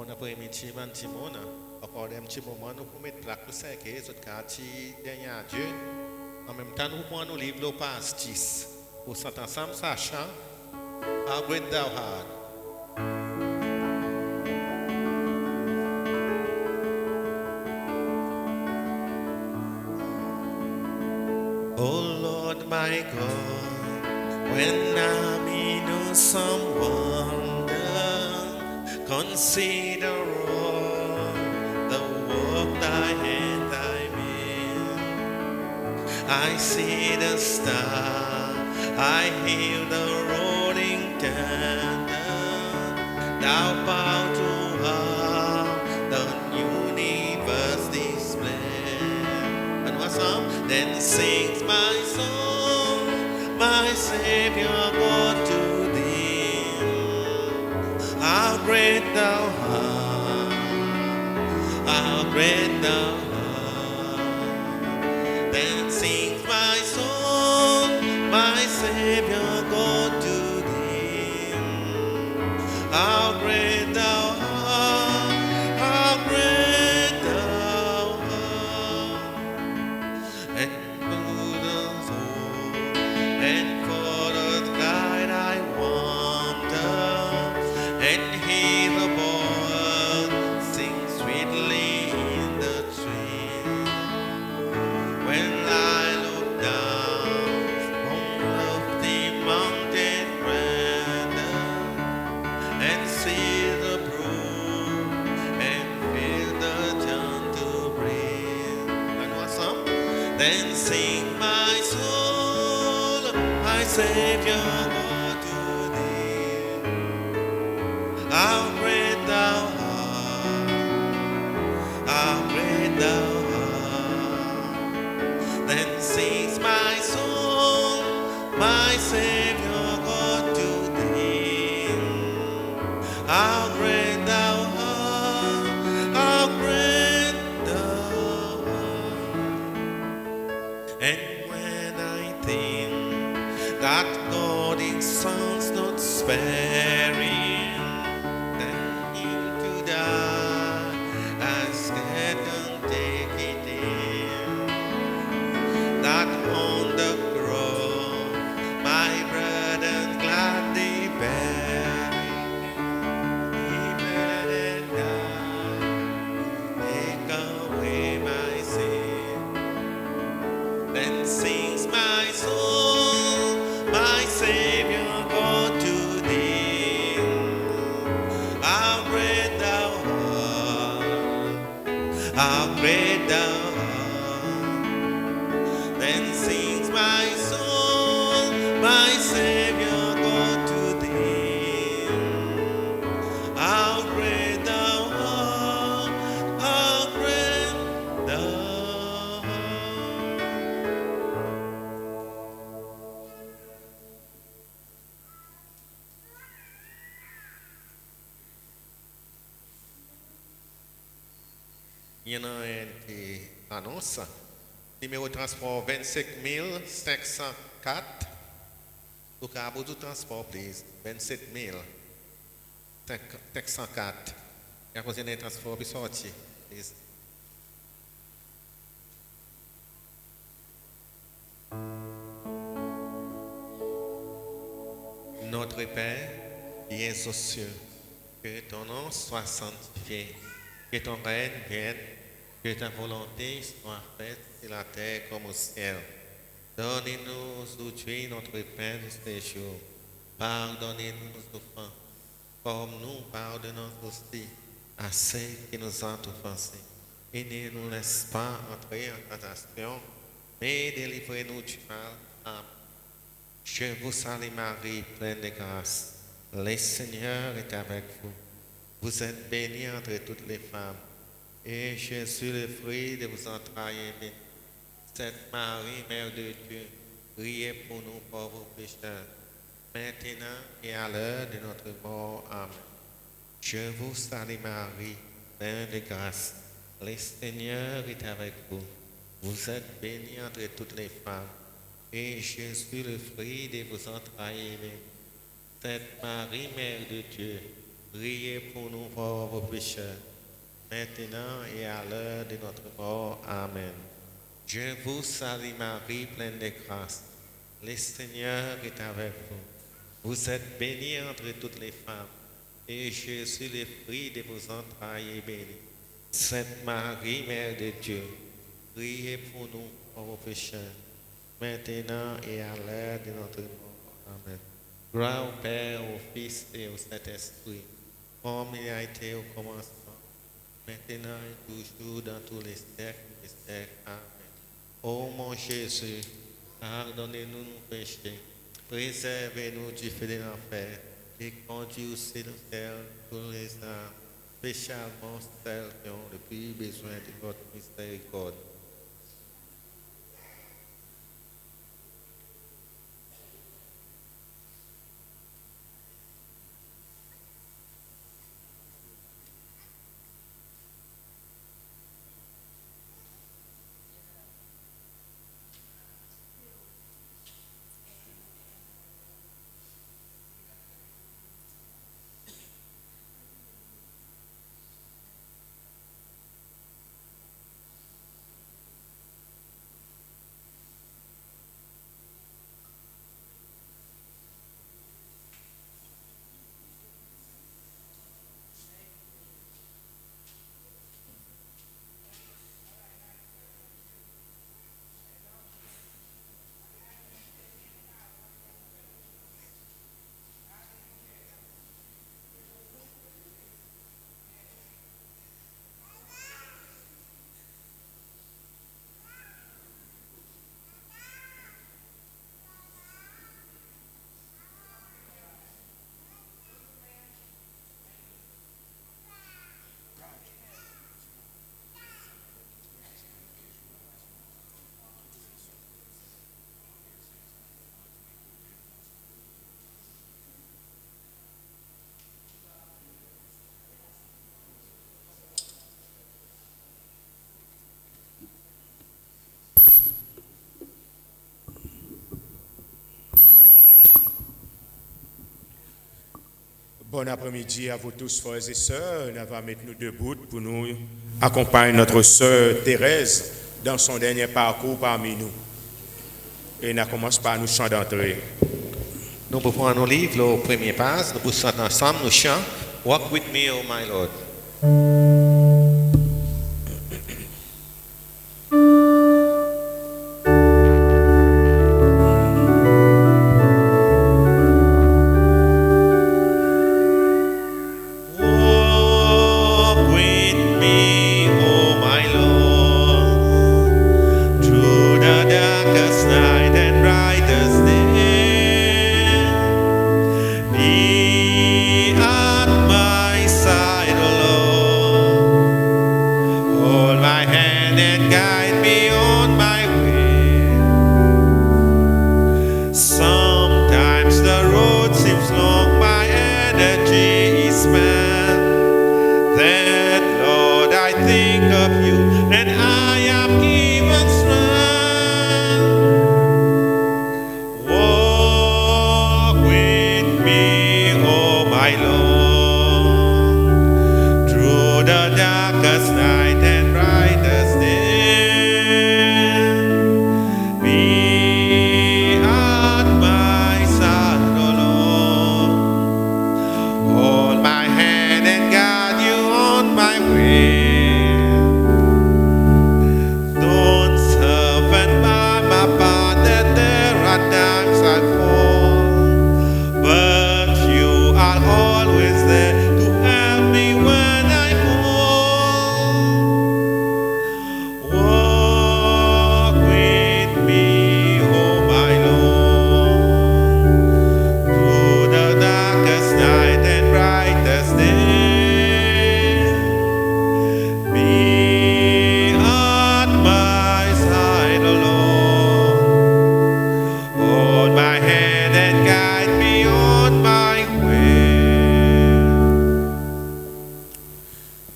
Bon après-midi, man Timon. Encore un petit moment, nous pouvons mettre plaque pour 5 et ce quartier derrière Dieu. En même temps, nous pouvons nous livrer le pastis. Pour cet ensemble, sachant, how great thou art. Oh Lord my God, when I'm in some wonder, consider all the work thy hand I made. I see the star, I hear the rolling thunder, thou bow to how the universe display. And what song? Then sings my soul, my Savior God to thee. How great thou art, how great thou art. Then sings my soul, my Savior God to thee. How great thou art, how great thou art. And through the soul, and for the guide I wander, and hear the bird sing sweetly in the tree. When I look down from lofty mountain grandeur, and see the brook and feel the gentle breeze. And what's up? Then sing my soul, my Savior God to thee. How great thou art, how great thou art. Then sings my soul, my Savior God to thee. How great thou art, how great thou art. And when I think that God is sons not sparing, then him to die as get and take it in. That on the cross my brethren gladly bearing, he bled and died, take away my sin. Then sings my soul, my Savior God to thee. How great thou art, how great thou art. Then sings my soul, my Savior God to thee. How great thou art, how great thou art. Il y en a un qui annonce. Numéro de transport 25 504. Au cas où du transport, please. 27 504. Il y a un transport qui sorti, please. Notre Père, qui es aux cieux, que ton nom soit sanctifié, que ton règne vienne, que ta volonté soit faite sur la terre comme au ciel. Donne-nous aujourd'hui notre pain de ce jour. Pardonnez-nous nos offenses, comme nous pardonnons aussi à ceux qui nous ont offensés. Et ne nous laisse pas entrer en tentation, mais délivrez-nous du mal. Amen. Je vous salue Marie, pleine de grâce. Le Seigneur est avec vous. Vous êtes bénie entre toutes les femmes. Et Jésus, le fruit de vos entrailles, est béni. Sainte Marie, Mère de Dieu, priez pour nous pauvres pécheurs, maintenant et à l'heure de notre mort. Amen. Je vous salue Marie, pleine de grâce. Le Seigneur est avec vous. Vous êtes bénie entre toutes les femmes. Et Jésus, le fruit de vos entrailles, est béni. Sainte Marie, Mère de Dieu, Priez pour nous pauvres pécheurs, maintenant et à l'heure de notre mort. Amen. Je vous salue Marie, pleine de grâce. Le Seigneur est avec vous. Vous êtes bénie entre toutes les femmes, et Jésus, le fruit de vos entrailles, est béni. Sainte Marie, Mère de Dieu, priez pour nous pauvres pécheurs, maintenant et à l'heure de notre mort. Amen. Gloire au Père, au Fils et au Saint-Esprit, comme il a été au commencement, maintenant et toujours dans tous les siècles des siècles. Amen. Ô mon Jésus, pardonnez-nous nos péchés, préservez-nous du feu de l'enfer et conduisez au ciel tous les âmes, spécialement celles qui ont le plus besoin de votre miséricorde. Bon après-midi à vous tous, frères et sœurs. On va mettre nous debout pour nous accompagner notre sœur Thérèse dans son dernier parcours parmi nous. Et on commence par nous chants d'entrée. Nous pouvons prendre nos livres, le premier passe, nous pouvons chanter ensemble, nous chantons Walk with me, oh my Lord.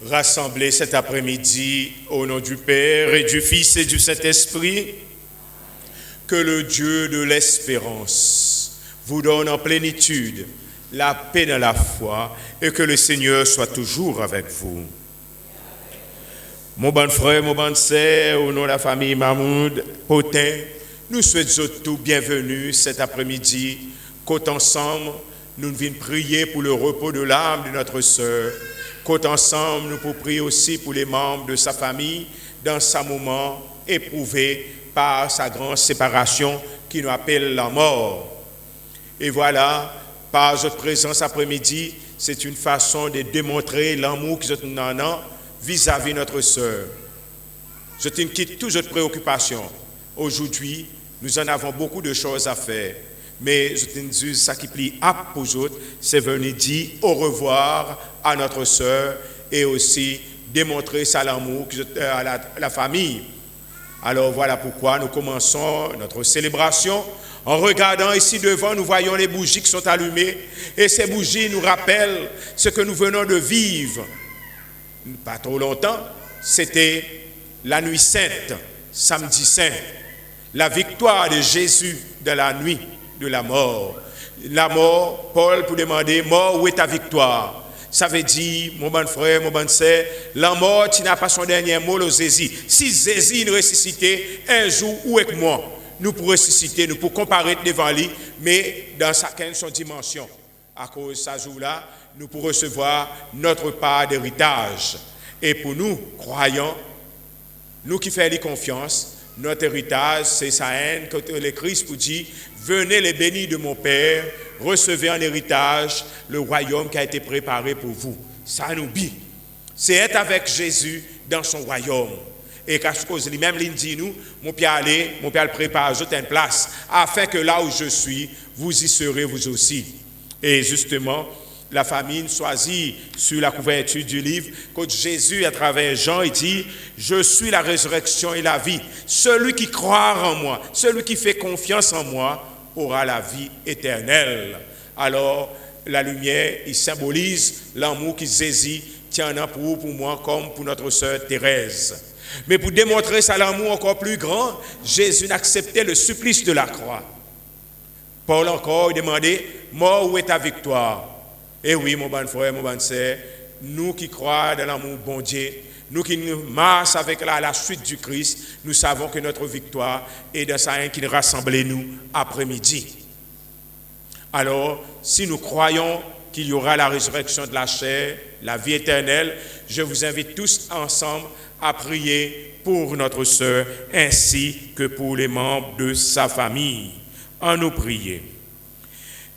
Rassemblés cet après-midi au nom du Père et du Fils et du Saint-Esprit, que le Dieu de l'espérance vous donne en plénitude la paix dans la foi et que le Seigneur soit toujours avec vous. Mon bon frère, mon bonne sœur, au nom de la famille Mahmoud Potin, nous souhaitons tous bienvenue cet après-midi, qu'ensemble nous venons prier pour le repos de l'âme de notre sœur, qu'ensemble nous pouvons prier aussi pour les membres de sa famille dans ce moment éprouvé par sa grande séparation qui nous appelle la mort. Et voilà, par votre présence après-midi, c'est une façon de démontrer l'amour que nous avons vis-à-vis de notre sœur. Je te quitte toutes votre préoccupations. Aujourd'hui, nous en avons beaucoup de choses à faire. Mais je te dis, ça qui plie à pour autres, c'est venir dire au revoir à notre sœur et aussi démontrer ça l'amour à la famille. Alors voilà pourquoi nous commençons notre célébration. En regardant ici devant, nous voyons les bougies qui sont allumées. Et ces bougies nous rappellent ce que nous venons de vivre. Pas trop longtemps, c'était la nuit sainte, samedi saint. La victoire de Jésus de la nuit de la mort. La mort, Paul pour demander, mort, où est ta victoire? Ça veut dire, mon bon frère, mon bon sœur, la mort, tu n'as pas son dernier mot, le Jésus. Si Jésus nous ressuscitait un jour, où est moi? Nous pour ressusciter, nous pour comparer devant lui, mais dans chacune son dimension. À cause de ce jour-là, nous pour recevoir notre part d'héritage. Et pour nous, croyants, nous qui faisons confiance, notre héritage, c'est sa haine, que le Christ vous dit, venez les bénis de mon Père, recevez en héritage le royaume qui a été préparé pour vous. Ça nous dit. C'est être avec Jésus dans son royaume. Et qu'à cause lui-même, il dit nous, mon Père aller, mon Père prépare une place, afin que là où je suis, vous y serez vous aussi. Et justement, la famille choisit sur la couverture du livre, quand Jésus, à travers Jean, il dit, je suis la résurrection et la vie. Celui qui croit en moi, celui qui fait confiance en moi, aura la vie éternelle. Alors, la lumière, il symbolise l'amour qui Jésus tient en pour moi, comme pour notre sœur Thérèse. Mais pour démontrer ça l'amour encore plus grand, Jésus acceptait le supplice de la croix. Paul encore demandait, mort, où est ta victoire? Et oui, mon bon frère, mon bonne sœur, nous qui croyons dans l'amour bon Dieu, nous qui nous marchons avec la suite du Christ, nous savons que notre victoire est dans ça qui nous rassemble nous après-midi. Alors, si nous croyons qu'il y aura la résurrection de la chair, la vie éternelle, je vous invite tous ensemble à prier pour notre sœur ainsi que pour les membres de sa famille. En nous prier.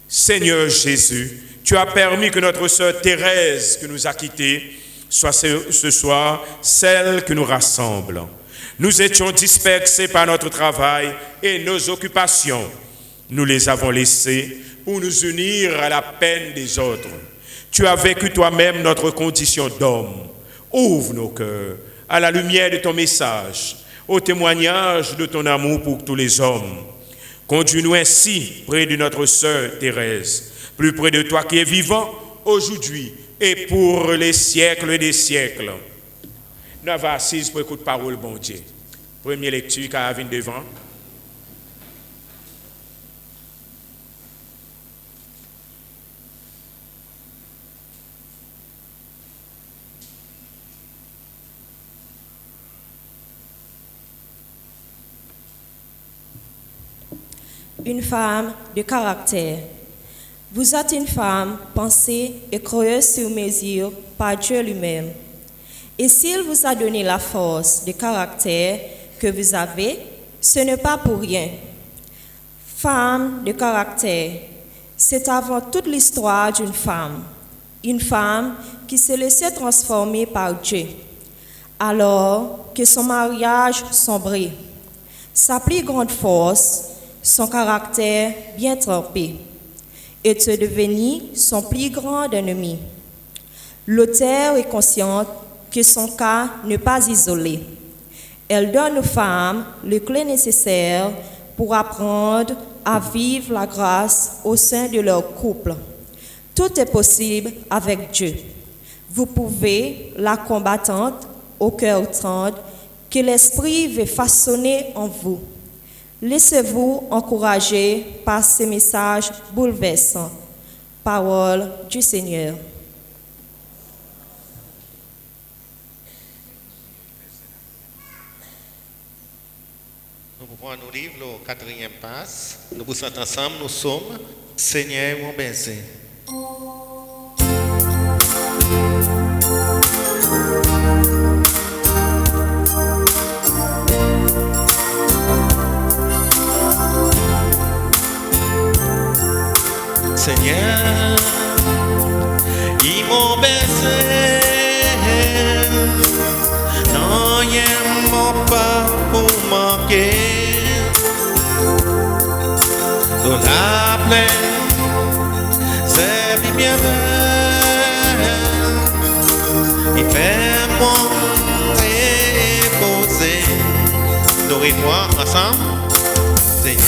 Seigneur Jésus, tu as permis que notre sœur Thérèse, qui nous a quittés, soit ce soir celle qui nous rassemble. Nous étions dispersés par notre travail et nos occupations. Nous les avons laissés pour nous unir à la peine des autres. Tu as vécu toi-même notre condition d'homme. Ouvre nos cœurs à la lumière de ton message, au témoignage de ton amour pour tous les hommes. Conduis-nous ainsi près de notre sœur Thérèse, plus près de toi qui es vivant aujourd'hui et pour les siècles des siècles. Nous avons assis pour écouter parole, bon Dieu. Première lecture, car vient devant. Une femme de caractère. Vous êtes une femme pensée et croyeuse sur mesure par Dieu lui-même. Et s'il vous a donné la force de caractère que vous avez, ce n'est pas pour rien. Femme de caractère, c'est avant toute l'histoire d'une femme. Une femme qui s'est laissée transformer par Dieu, alors que son mariage sombrait. Sa plus grande force, son caractère bien trempé, est devenu son plus grand ennemi. L'auteure est consciente que son cas n'est pas isolé. Elle donne aux femmes les clés nécessaires pour apprendre à vivre la grâce au sein de leur couple. Tout est possible avec Dieu. Vous pouvez, la combattante au cœur tendre, que l'Esprit veut façonner en vous. Laissez-vous encourager par ces messages bouleversants. Parole du Seigneur. Nous pouvons nous lire le 4e passe. Nous vous ensemble, nous sommes Seigneur mon baiser. Seigneur, ils m'ont baisé, non, ils m'ont pas pour manquer. Dans la plaine, c'est bien belle, il fait mon reposer. Nous et moi ensemble, Seigneur,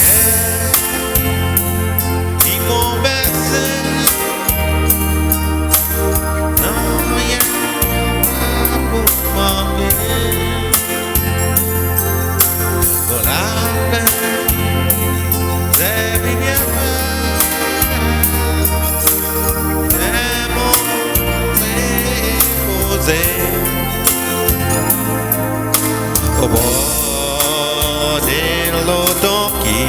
ils m'ont baisé, non, il pas pour manquer. Dans la plaine, c'est bien belle, c'est mon reposer. Au bord de l'automne qui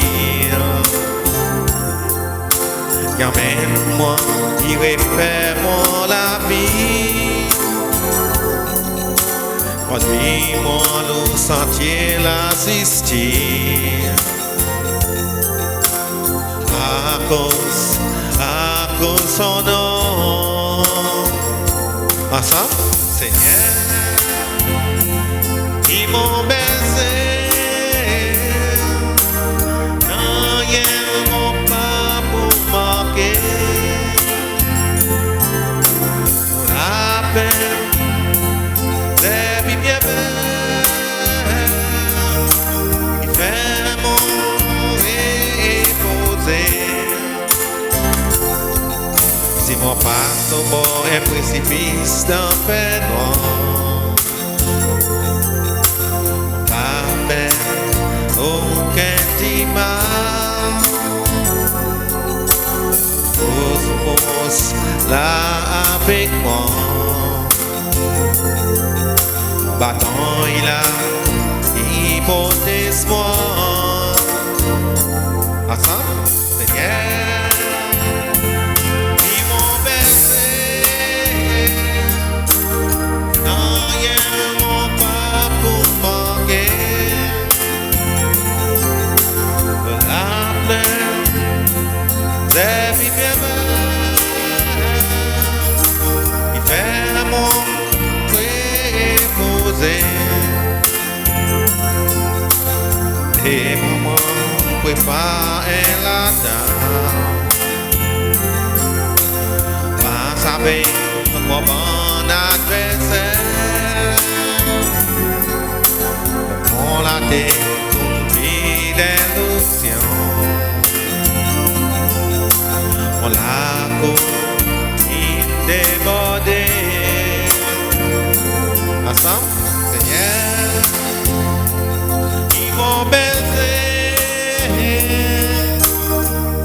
emmène moi, qui refait mon la vie. Conduis-moi le sentier l'assister. À cause son nom. Ensemble, Seigneur, ils m'ont baisé, non, ils m'ont pas pour manquer. La peine, c'est bien belle, il fait mon reposer. Si mon passe au bord un précipice d'un fait noir, pas peine aucun dimanche, pose là avec moi. Bâton il a hypothèse moi. Ensemble, Seigneur, ils m'ont baisé, non, ils m'ont pas pour manquer. La plaine, c'est bien belle, il fait mon reposer. Et maman prépare la dame, passe avec mon bon adversaire. On la tête, une vie d'illusion. On la cour, il débordé. Ensemble, Seigneur, ils m'ont baisé,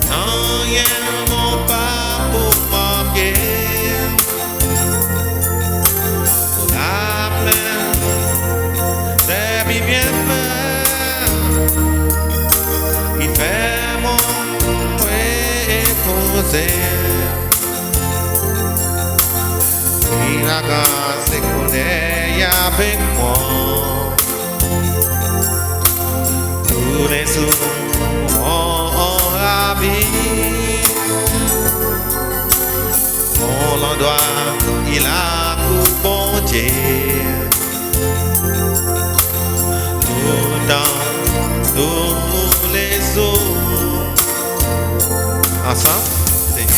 non, ils m'ont pas pour manquer. Pour la plaine, c'est bien fait, il fait mon reposer. Et la grâce est connaît avec moi. Tous les jours, on habite. Mon endroit, il a pour bon Dieu. Tout le temps, tous les jours. Ensemble, Seigneur.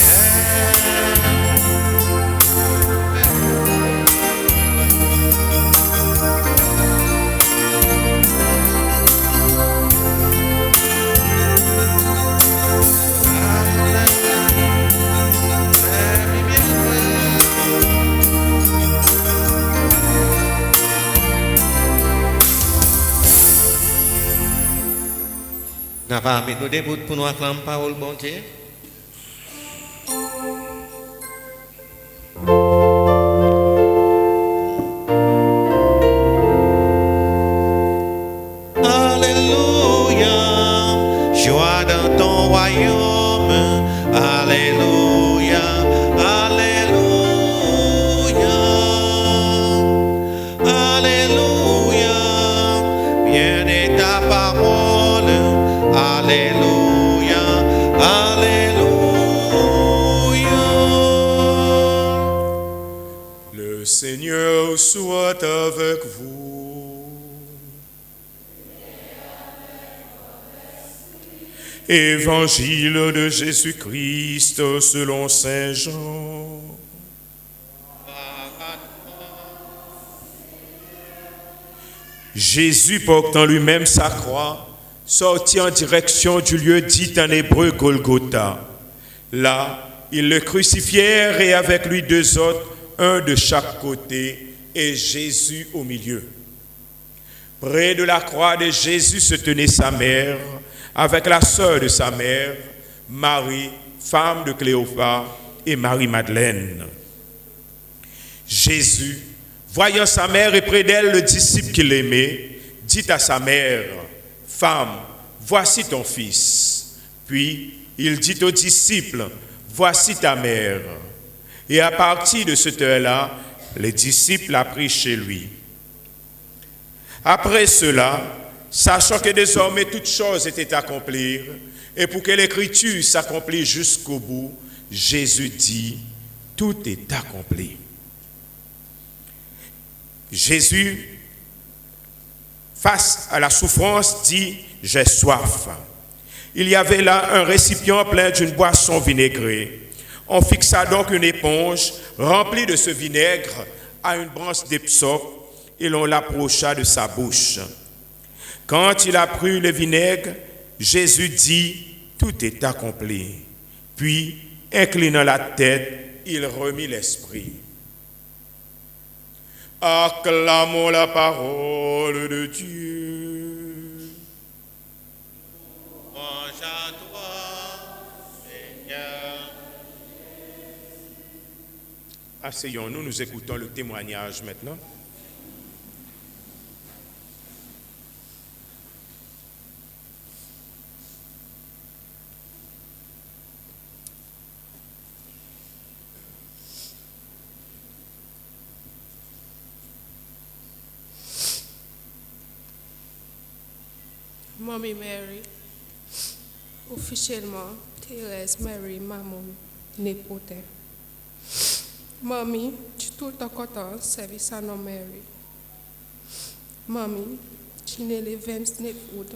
Nous allons mettre nos débuts pour nous acclamer la parole, bon Dieu. Alléluia, joie dans ton royaume. Alléluia, Alléluia, Alléluia, bien est ta parole. Alléluia, Alléluia. Le Seigneur soit avec vous. Évangile de Jésus-Christ selon Saint Jean. Jésus, portant lui-même sa croix, sortit en direction du lieu dit en hébreu Golgotha. Là, ils le crucifièrent et avec lui 2 autres, un de chaque côté et Jésus au milieu. Près de la croix de Jésus se tenait sa mère, avec la sœur de sa mère, Marie, femme de Cléophas, et Marie-Madeleine. Jésus, voyant sa mère et près d'elle le disciple qu'il aimait, dit à sa mère, « Femme, voici ton fils. » Puis il dit aux disciples, « Voici ta mère. » Et à partir de cette heure-là, les disciples la prirent chez lui. Après cela, sachant que désormais toutes choses étaient accomplies, et pour que l'écriture s'accomplisse jusqu'au bout, Jésus dit, tout est accompli. Jésus, face à la souffrance, dit, j'ai soif. Il y avait là un récipient plein d'une boisson vinaigrée. On fixa donc une éponge remplie de ce vinaigre à une branche d'hysope et l'on l'approcha de sa bouche. Quand il a pris le vinaigre, Jésus dit, tout est accompli. Puis, inclinant la tête, il remit l'esprit. Acclamons la parole de Dieu. Louange à toi, Seigneur. Asseyons-nous, nous écoutons le témoignage maintenant. Mommy Mary, officiellement Thérèse Mary Maman Népotin. Mommy, je suis tout le temps contente de servir à nos Mary. Mommy, je suis née le 29 août.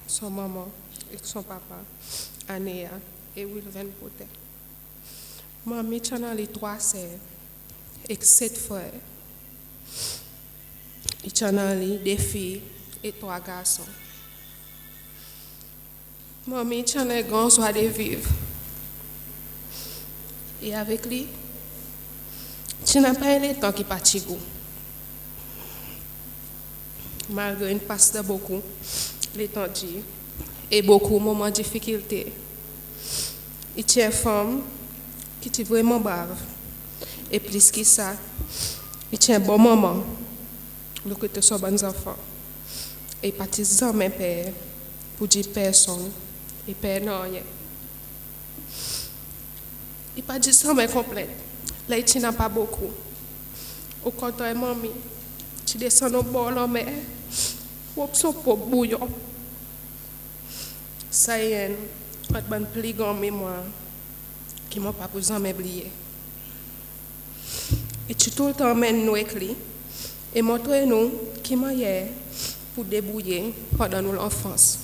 Son maman et son papa, Anéa et Wilven Potin. Mommy, tu as les 3 sœurs et 7 frères. Et tu as des filles et 3 garçons. Mommy, tu as un grand joie de vivre. Et avec lui, tu n'as pas le temps qui partit. Malgré une passe de beaucoup, les temps dit, et beaucoup de moments de difficulté. Et tu es une femme qui est vraiment brave. Et plus que ça, tu es un bon moment, le que tu sois bon enfant. Et partisan mes pères, pour dire personne, et père non rien. Il pas dit ça mais complète. Là tu n'as pas beaucoup. Au contraire mamie, tu descends au bord la mer, ou son pot bouillon. Ça y est, on a une plus grande mémoire qui m'a pas besoin de m'oublier. Et tu tout le temps mènes nous écrit et montre-nous qui m'a hier pour débrouiller pendant l'enfance.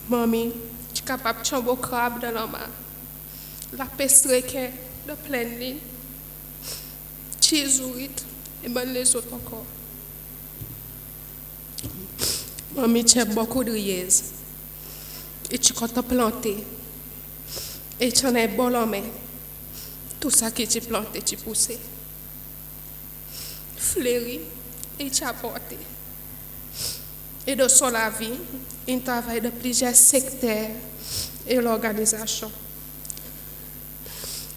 Mamie, tu es capable de chamber au crabe dans la main. La peste requin de pleine ligne. Chizourit et ben les autres encore. Mamie, tu as beaucoup de riez. Et tu comptes planter. Et tu en es bon en main. Tout ça que tu plantes, tu pousses. Fleuri et tu as porté. Et de son la vie, il travaille de plusieurs secteurs et l'organisation.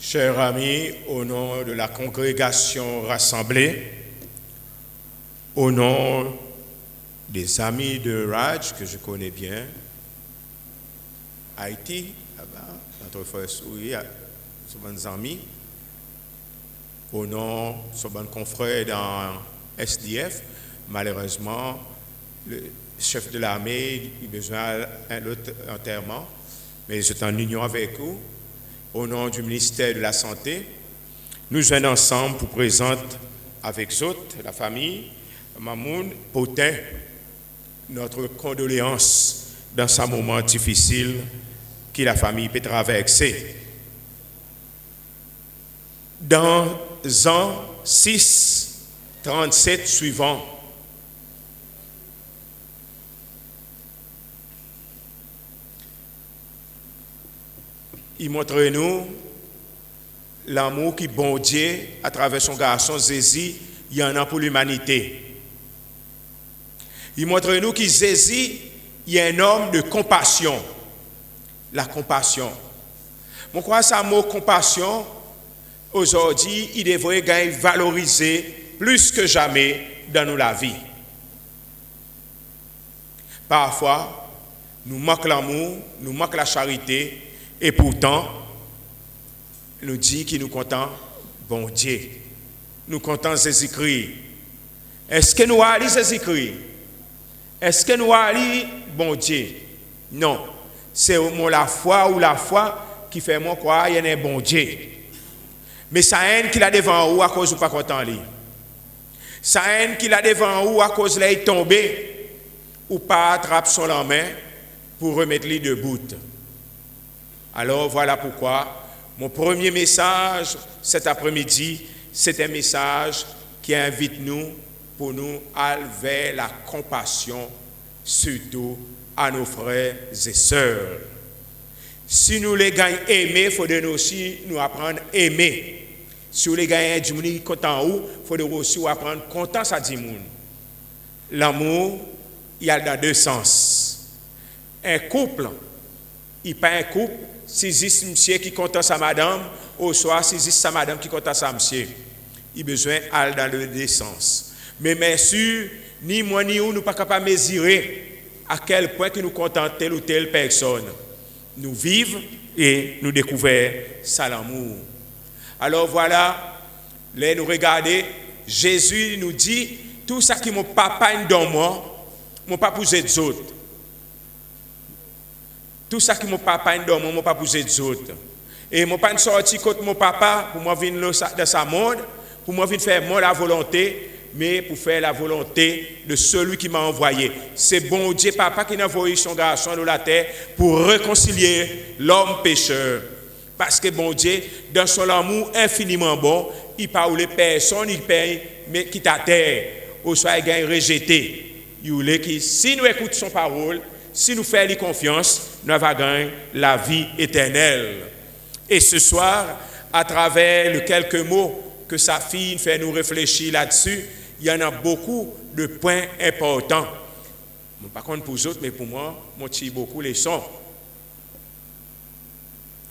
Chers amis, au nom de la congrégation rassemblée, au nom des amis de Raj que je connais bien, Haïti, là-bas, notre frère Souris, ses bons amis, au nom de son bon confrère dans SDF, malheureusement, le chef de l'armée, il a besoin d'un autre enterrement, mais je suis en union avec vous. Au nom du ministère de la Santé, nous venons ensemble pour présenter avec autres, la famille, Mamoun, Potin, notre condoléance dans ce moment difficile que la famille peut traverser. Dans an 6, 37 suivant, il montre nous l'amour qui bon Dieu à travers son garçon Jésus, il y en a pour l'humanité. Il montre nous que Jésus est un homme de compassion. La compassion. Mon crois ça mot compassion aujourd'hui, il devrait gagner valoriser plus que jamais dans nous la vie. Parfois, nous manquons l'amour, nous manquons la charité. Et pourtant, nous dit qu'il nous content, bon Dieu. Nous comptons Jésus-Christ. Est-ce que nous allons Jésus-Christ? Est-ce que nous allons bon Dieu? Non. C'est la foi qui fait moi croire qu'il y a un bon Dieu. Mais ça haine qu'il a devant vous à cause de pas content lui. Ça haine qu'il a devant vous à cause de est tombé ou pas attrape son en main pour remettre lui debout. Alors voilà pourquoi mon premier message cet après-midi, c'est un message qui invite nous pour nous aller vers la compassion, surtout à nos frères et sœurs. Si nous les gagnons aimer, il faudrait aussi nous apprendre à aimer. Si nous les gagnons du monde content où, il faudrait aussi apprendre content ça du monde. L'amour, il y a dans deux sens. Un couple, il n'est pas un couple. Si c'est monsieur qui compte sa madame, ou soit si c'est sa madame qui compte sa monsieur. Il a besoin d'aller dans le deux sens. Mais bien sûr, ni moi ni vous, nous ne sommes pas capables de mesurer à quel point que nous comptons telle ou telle personne. Nous vivons et nous découvrons ça l'amour. Alors voilà, là nous regardons, Jésus nous dit, tout ça qui mon papa dans moi, mon papa pour les autres. Tout ça que mon papa est dans mon papa pour les autres. Et mon papa est sorti contre mon papa pour moi venir dans sa monde, pour moi venir faire moi la volonté, mais pour faire la volonté de celui qui m'a envoyé. C'est bon Dieu papa qui a envoyé son garçon dans la terre pour réconcilier l'homme pécheur. Parce que bon Dieu, dans son amour infiniment bon, il parle personne, il paye, mais qui t'a terre, ou soit il a rejeté. Il voulait que si nous écoutons son parole, si nous faisons confiance, nous allons gagner la vie éternelle. Et ce soir, à travers les quelques mots que sa fille fait nous réfléchir là-dessus, il y en a beaucoup de points importants. Par contre, pour les autres, mais pour moi, je tire beaucoup les sons.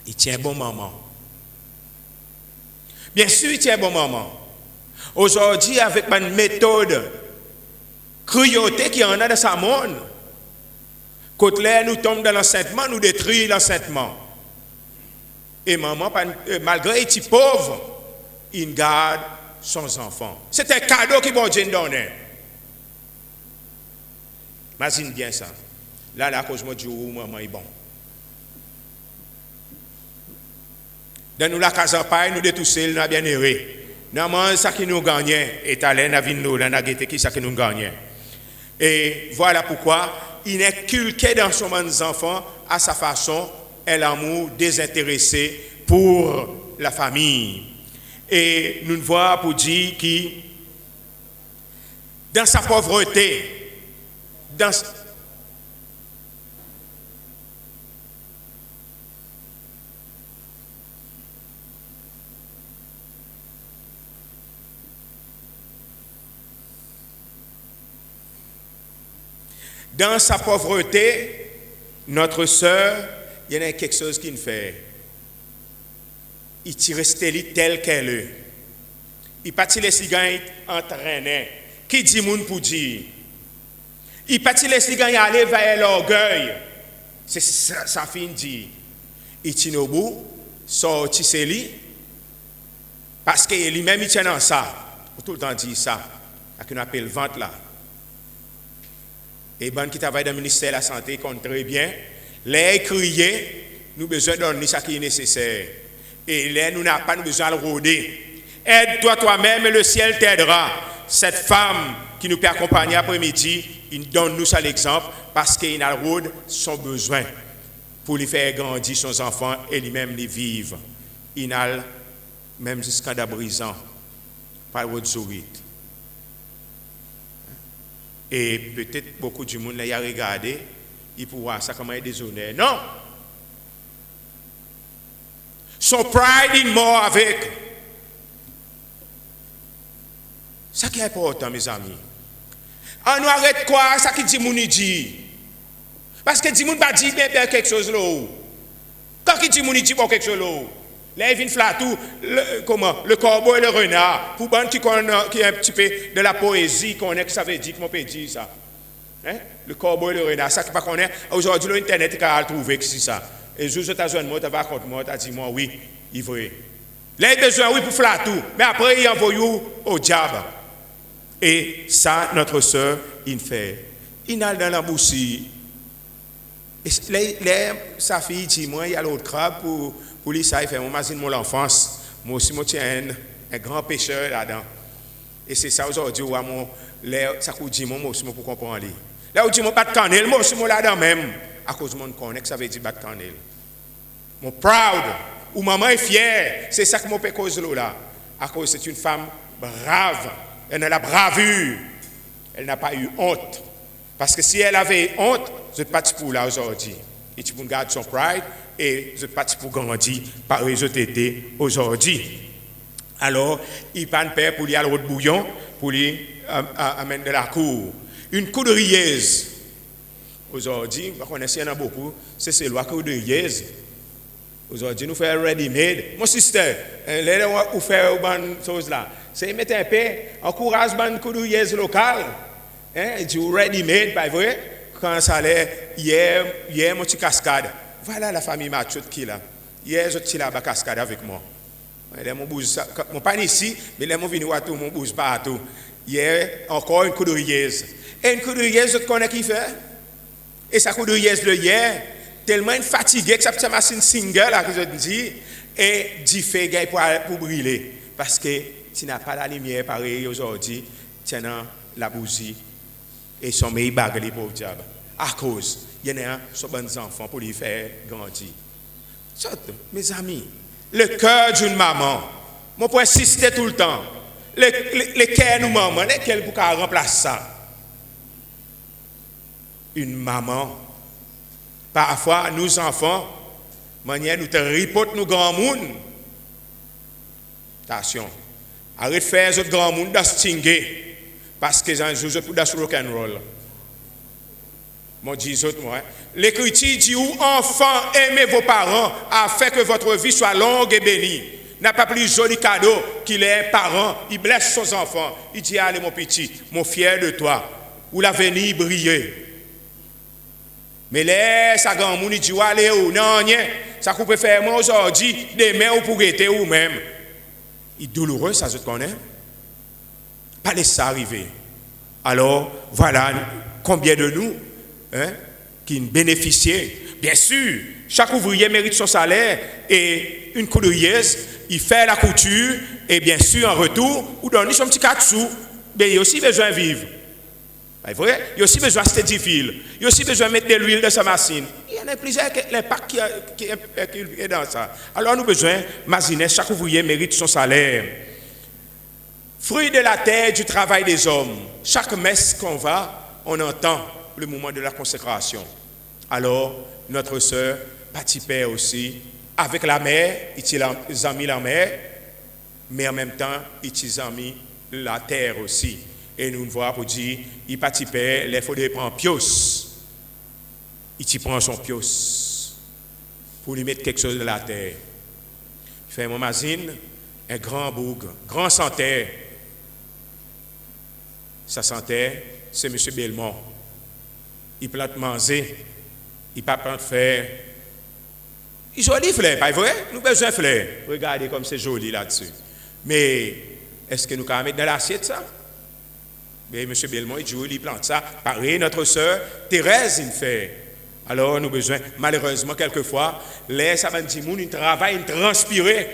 Il tient un bon moment. Bien sûr, il tient un bon moment. Aujourd'hui, avec une méthode cruauté qui en a dans sa monde, quand nous tombons dans l'enseignement, nous détruisons l'enseignement. Et maman, malgré qu'il est pauvre, il garde son enfant. C'est un cadeau que bon Dieu nous donne. Imagine bien ça. Là, à cause de moi, maman est bon. Dans nous, la casampagne, nous détoussons, nous avons bien erré. Nous avons ça qui nous gagne. Et talent, nous avons qui ça qui nous gagne. Et voilà pourquoi il inculqué dans son enfant à sa façon un amour désintéressé pour la famille. Et nous voyons pour dire que dans sa pauvreté, dans sa pauvreté, notre sœur, il y en a quelque chose qu'il fait. il tire rester tel qu'elle est. Il pas les cigans entraîner. Qui dit moun pour dire? Il pas les cigans aller vers l'orgueil. C'est ça fin dit. Il tient au bout, sorti c'est lui. Parce que lui-même il tient dans ça. Tout le temps dit ça. Avec une appel vente là. Et ben qui travaille dans le ministère de la Santé compte très bien. Les crier, nous besoin de donner ce qui est nécessaire. Et là, nous n'avons pas besoin de rôder. Aide-toi toi-même et le ciel t'aidera. Cette femme qui nous peut accompagner après-midi, il donne nous ça l'exemple parce qu'il a le rôde son besoin pour lui faire grandir son enfant et lui-même les vivre. Il a même jusqu'à brisant par le sourire. Et peut-être beaucoup de monde l'a regardé, il pourra ça comment est déshonneur. Non! Son pride est mort avec. Ça qui est important, mes amis. On nous arrête quoi, ça qui dit moun dit. Parce que dit moun pas dit bien quelque chose là. Quand qui dit moun dit pour quelque chose là. Là il vient flatou le corbeau et le renard. Pour ban qui est un petit peu de la poésie qu'on est que ça veut dire comment peut dire ça. Hein? Le corbeau et le renard, ça qui pas connaît. Aujourd'hui l'internet il a trouvé que c'est ça. Et je t'ai besoin de moi, tu vas contre moi, tu as dit moi oui, il vrai. Là il a besoin oui pour flatou, mais après il envoie au diable. Et ça, notre sœur, il fait. Il a dans la bouche. Et sa fille dit, moi, il y a l'autre crabe pour lui, ça, il fait, moi, imagine mon enfance. Moi aussi, moi, tiens un grand pécheur là-dedans. Et c'est ça aujourd'hui, ça coûte dit, moi aussi, pour comprendre. Là, où dit, moi, pas de cannelle, moi aussi, moi, là-dedans même. À cause de mon connaît, ça veut dire pas de cannelle. Mon proud, ou maman est fière, c'est ça que mon pécose là. À cause, c'est une femme brave. Elle a la bravure. Elle n'a pas eu honte. Parce que si elle avait honte, je ne suis pas pour là aujourd'hui. Et tu peux garder son pride et je ne suis pas pour grandir par les autres été aujourd'hui. Alors, il n'y a pas de père pour lui aller au bouillon, pour lui amener de la cour. Une coudrieuse. Aujourd'hui, on connaît il y en a beaucoup, c'est la coudrieuse. Aujourd'hui, nous faisons ready-made. Mon sister, nous faisons une chose là. C'est mettre un peu, encourage les coudrieuse locales. Du ready-made, pas vrai? Quand ça allait, hier, mon petit cascade. Voilà la famille Machoute qui est là. Hier, je suis là-bas cascade avec moi. Mon pas ici, mais là, mon venu à tout, mon bouge partout. Hier, encore une coudrieuse. Et une coudrieuse, je connais qui fait. Et sa coudrieuse de hier, tellement fatiguée que ça peut machine single, là, que je dis, et dit fait pour brûler. Parce que tu n'as pas la lumière pareil aujourd'hui, tu as la bougie et son meilleur bague les pauvres diables. À cause, il y en a un sur bons enfants pour les faire grandir. Mes amis, le cœur d'une maman, moi pour insister tout le temps, le cœur de maman, lesquels pour qu'elle remplace ça? Une maman. Parfois, nous enfants, manière nous te ripote nous grand monde. Attention. Arrête de faire ce grand monde d'astinguer. Parce que j'en joue pour le rock'n'roll. Moi, dis moi. L'Écriture dit où enfants, aimez vos parents afin que votre vie soit longue et bénie. N'a pas plus joli cadeau qu'il est un parent. Il blesse son enfant. Il dit allez mon petit, mon fier de toi. Où l'avenir brille. Mais là, ça grand monde il dit allez où non, ça coupe faire moi aujourd'hui, demain ou pour être ou même. Il est douloureux, ça je te connais. Pas laisser ça arriver. Alors, voilà combien de nous qui bénéficient. Bien sûr, chaque ouvrier mérite son salaire et une coudrieuse, il fait la couture et bien sûr, en retour, ou donne son petit 4 sous, mais il a aussi besoin de vivre. C'est vrai? Il a aussi besoin de stédifil. Il a aussi besoin de mettre de l'huile dans sa machine. Il y en a plusieurs l'impact qui est dans ça. Alors, nous avons besoin d'imaginer chaque ouvrier mérite son salaire. Fruit de la terre, du travail des hommes. Chaque messe qu'on va, on entend le moment de la consécration. Alors, notre sœur participait aussi avec la mère, il a mis la mère, mais en même temps, il a mis la terre aussi. Et nous voyons pour dire, il participait, il faudrait prendre pios. Il prend son pios pour lui mettre quelque chose de la terre. fait un magazine, un grand bougre, grand santé. Ça santé, c'est M. Belmont. Il plante manger, il pas plante faire. Il joli fleur, pas vrai? Nous avons besoin de fleurs. Regardez comme c'est joli là-dessus. Mais est-ce que nous pouvons mettre dans l'assiette ça? Mais M. Belmont, il plante ça. Pareil, notre sœur Thérèse, il fait. Alors, nous avons besoin, malheureusement, quelquefois, les samedimouns, ils travaillent, ils transpirent.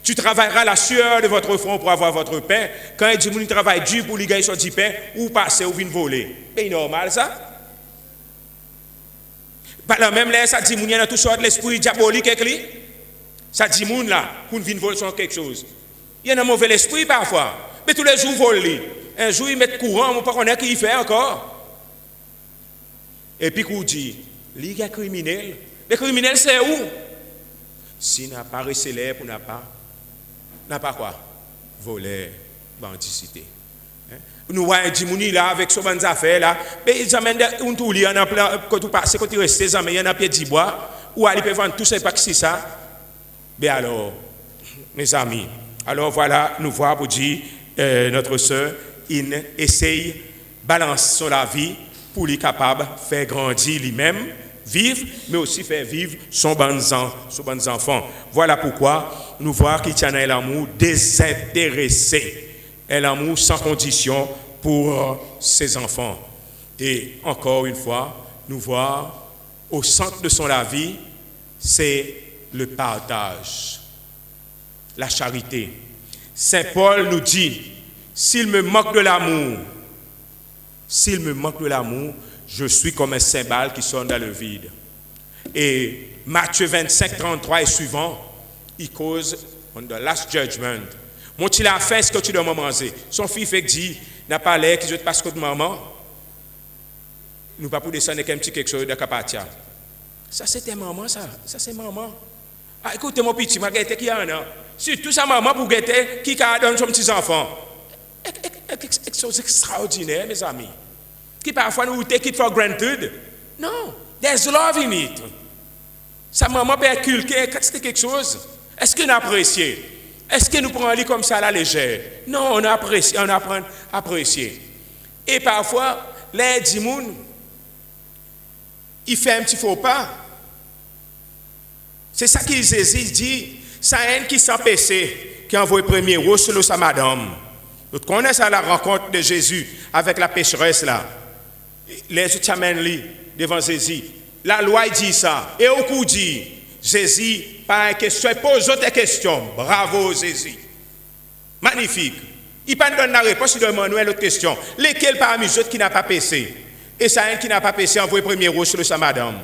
Tu travailleras la sueur de votre front pour avoir votre pain. Quand il dit qu'il travaille dur pour lui gagner son petit pain, ou passer ou venir voler. C'est normal, ça? Par là même, là, ça dit qu'il y a tout sorte de l'esprit diabolique avec lui. Ça dit qu'il là, pour venir voler sur quelque chose. Il y a un mauvais esprit parfois. Mais tous les jours, vole. Un jour, il met courant, on ne peut pas connaître qui il fait encore. Et puis, qu'on dit, il y a criminel. Les criminels, c'est où? Si n'a pas recélé pour n'a pas quoi? Voler, bandicité. Nous voyons des gens là avec son bonnes affaires là, mais ils amènent un tout lit, quand tu passes, quand tu restes, ils amènent un pied de bois, ou ils peuvent vendre tout ça, pas que c'est ça. Mais alors, mes amis, alors voilà, nous voyons pour dire, notre sœur, il essaye de balancer sur la vie pour lui capable de faire grandir lui-même, vivre, mais aussi faire vivre son bon enfant. Voilà pourquoi nous voyons qu'il tient un amour désintéressé, un amour sans condition pour ses enfants. Et encore une fois, nous voyons au centre de son vie, c'est le partage, la charité. Saint Paul nous dit, s'il me manque de l'amour, je suis comme un cymbale qui sonne dans le vide. Et Matthieu 25, 33 et suivant, il cause on the last judgment. Mon il a fait ce que tu dois manger. Son fils fait dit, n'a pas l'air qui je te passe contre maman. Nous pas pour descendre avec un petit quelque chose de capatia. Ça c'était maman ça c'est maman. Ah, écoutez mon petit, ma guette qui en a. Surtout sa maman pour guetter qui a donné son petit enfant. Quelque chose extraordinaire mes amis. Qui parfois nous take it for granted. Non, there's love in it. Sa maman peut inculquer c'était quelque chose. Est-ce que nous apprécions? Est-ce que nous prenons comme ça à la légère? Non, on apprécie, on apprend à apprécier. Et parfois, les dimoun, il fait un petit faux pas. C'est ça qu'il dit. Ça un qui s'empêchait, qui envoie le premier rose sur sa madame. Nous connaissons la rencontre de Jésus avec la pécheresse là. Les autres amènent devant Jésus. La loi dit ça. Et au coup dit, Jésus, pas une question, il pose autre question. Bravo Jésus. Magnifique. Il ne donne la réponse, il demande une autre question. Lesquels parmi eux qui n'a pas péché? Et ça un qui n'a pas péché envoie le premier rose sur sa madame.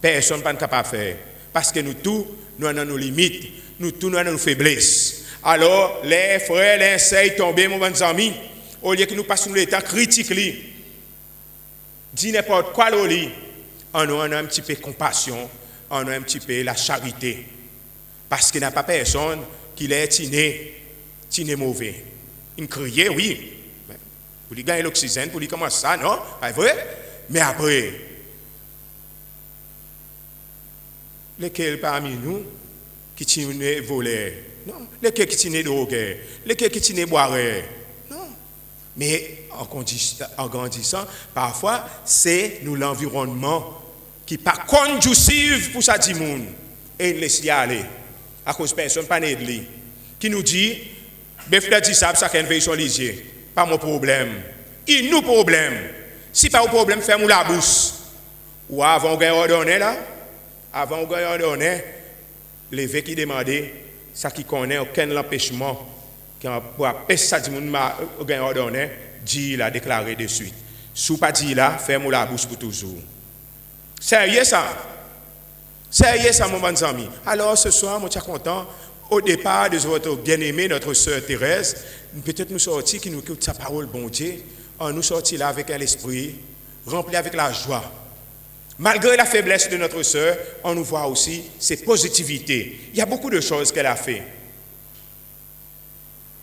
Personne n'est capable de faire. Parce que nous tous, nous avons nos limites. Nous tous, nous avons nos faiblesses. Alors, les frères, les sœurs tombent, mon bon ami, au lieu que nous passions le temps critique, dit n'importe quoi, on a un petit peu de compassion, on a un petit peu la charité. Parce qu'il n'y a pas personne qui l'ait tiné mauvais. Il criait, oui, pour lui gagner l'oxygène, pour lui commencer ça, non? Pas vrai? Mais après, lesquels parmi nous qui tiennent voler? Non, lesquels qui tiennent droguer? Lesquels qui tiennent boire? Non. Mais en grandissant, parfois, c'est nous l'environnement qui n'est pas conducive pour ça, et il laisse y aller. À cause de personne, pas de lui. Qui nous dit, Befla dit ça, ça veille sur les yeux. Pas mon problème. Il nous problème. Si pas un problème, ferme la bouche. Ou avant, on gagne ordonné là. Avant, on gagne ordonné. Les vœux qui demandaient, ça qui connaît aucun empêchement. Qui pour appeler ça, on gagne ordonné. Dit l'a déclaré de suite. Si pas dit là, ferme la bouche pour toujours. Sérieux ça? Sérieux ça, mon bon ami? Alors ce soir, je suis content. Au départ de votre bien-aimée, notre sœur Thérèse, peut-être nous sortir qui nous écoute sa parole, bon Dieu, on nous sortit là avec un esprit rempli avec la joie. Malgré la faiblesse de notre sœur, on nous voit aussi ses positivités. Il y a beaucoup de choses qu'elle a fait.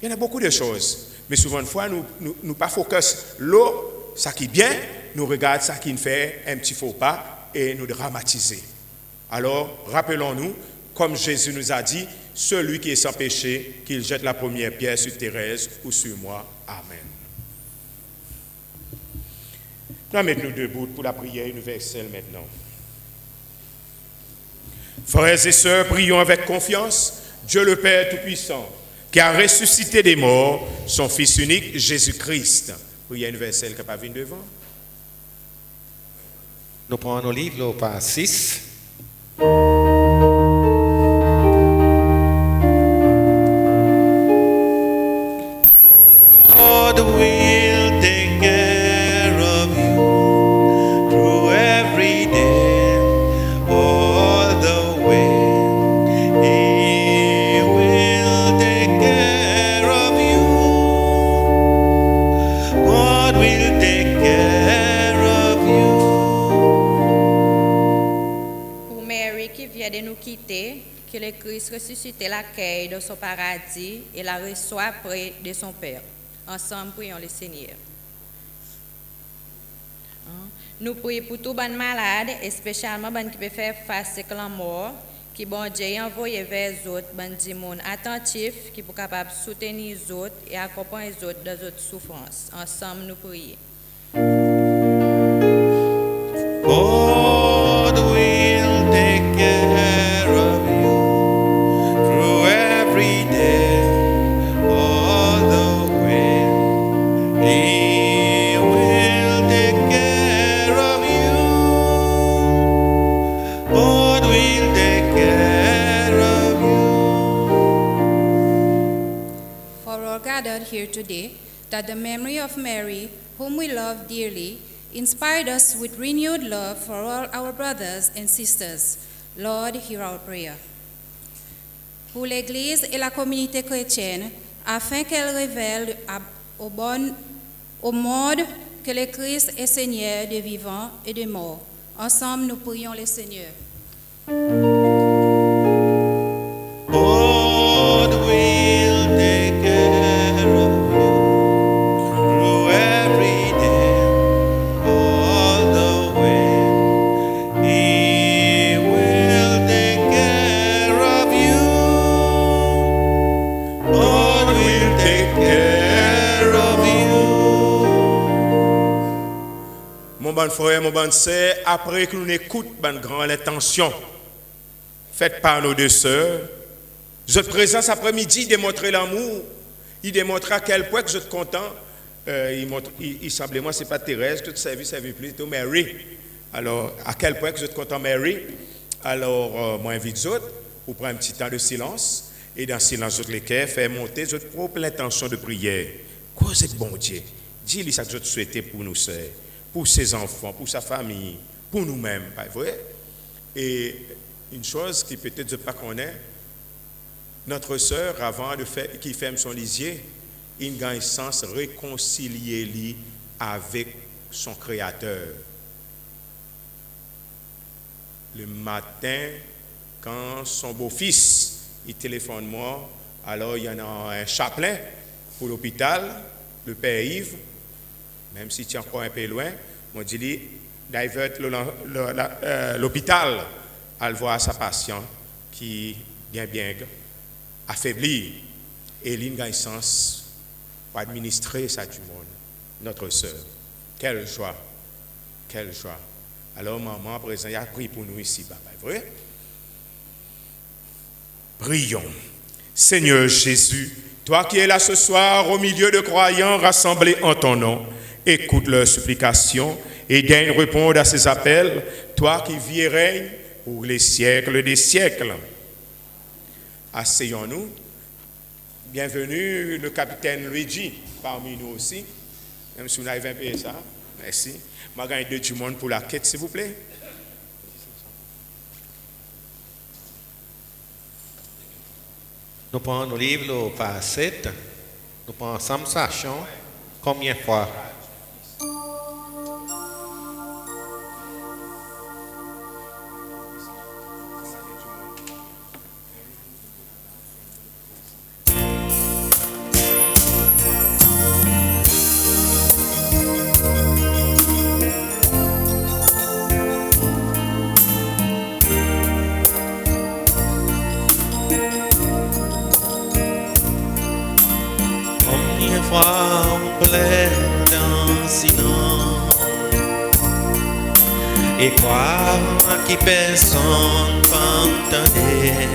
Il y en a beaucoup de choses. Mais souvent, une fois, nous pas focus l'eau, ça qui est bien, nous regardons ça qui fait un petit faux pas et nous dramatiser. Alors, rappelons-nous comme Jésus nous a dit, celui qui est sans péché, qu'il jette la première pierre sur Thérèse ou sur moi. Amen. Nous mettons-nous debout pour la prière universelle maintenant. Frères et sœurs, prions avec confiance Dieu le Père Tout-Puissant, qui a ressuscité des morts son Fils unique, Jésus-Christ. Prière universelle qui pas venir devant. Nous prenons nos livres au pas 6. God will take care of you through every day, all the way. He will take care of you. God will take care of you. Pour Mary qui vient de nous quitter, que le Christ ressuscité l'accueille dans son paradis et la reçoit près de son Père. Ensemble, prions le Seigneur. Nous prions pour tous les malades, et spécialement les qui peuvent faire face à la mort, qui bon Dieu envoyé vers les autres, les gens attentifs, qui sont capables de soutenir les autres et accompagner les autres dans leurs souffrances. Ensemble, nous prions. God will take care of you through every day, all the way. He will take care of you. God will take care of you. For all gathered here today, that the memory of Mary, whom we love dearly, inspired us with renewed love for all our brothers and sisters. Lord, hear our prayer. Pour l'Église et la communauté chrétienne, afin qu'elle révèle au monde que le Christ est Seigneur des vivants et des morts. Ensemble, nous prions le Seigneur. God will take care of you through every day, all the way. He will take care of you. God will take care of you. Mon bon frère, mon bon sœur, après que nous écoutons une grande intention faite par nos deux sœurs, votre présence après-midi démontrer l'amour. Il démontre à quel point que je suis content. Il semblait moi, ce n'est pas Thérèse, tout service plutôt Mary. Alors, à quel point que je suis content, Mary. Alors, moi, j'invite les autres pour prendre un petit temps de silence. Et dans le silence, les cœurs, faire monter votre propre intention de prière. Quoi, c'est bon Dieu? Dis-lui ça que je te souhaitais pour nous sœurs, pour ses enfants, pour sa famille, pour nous-mêmes, pas vrai? Et une chose qui peut-être je ne pas connaître, notre sœur, avant de faire, qui ferme son lisier, il gagne sens réconcilier lui avec son Créateur. Le matin, quand son beau-fils, il téléphone moi, alors il y en a un chaplain pour l'hôpital, le père Yves, même si tu es encore un peu loin, moi je dis, divert l'hôpital, à voir sa patiente qui bien affaibli et il gagne sens pour administrer ça du monde. Notre sœur, quelle joie, quelle joie. Alors maman, à présent, il a prié pour nous ici, pas vrai? Prions. Seigneur Jésus, toi qui es là ce soir au milieu de croyants rassemblés en ton nom, écoute leurs supplications et daigne répondre à ces appels, toi qui vis et règnes pour les siècles des siècles. Asseyons-nous. Bienvenue le capitaine Luigi parmi nous aussi. Même si vous n'avez pas payé ça. Merci. Je vais gagner du monde pour la quête, s'il vous plaît. Nous prenons nos livres au pas 7. Nous prenons ensemble sachant combien de fois. fois on plaît dans silence. Et croire qui personne pas entendait.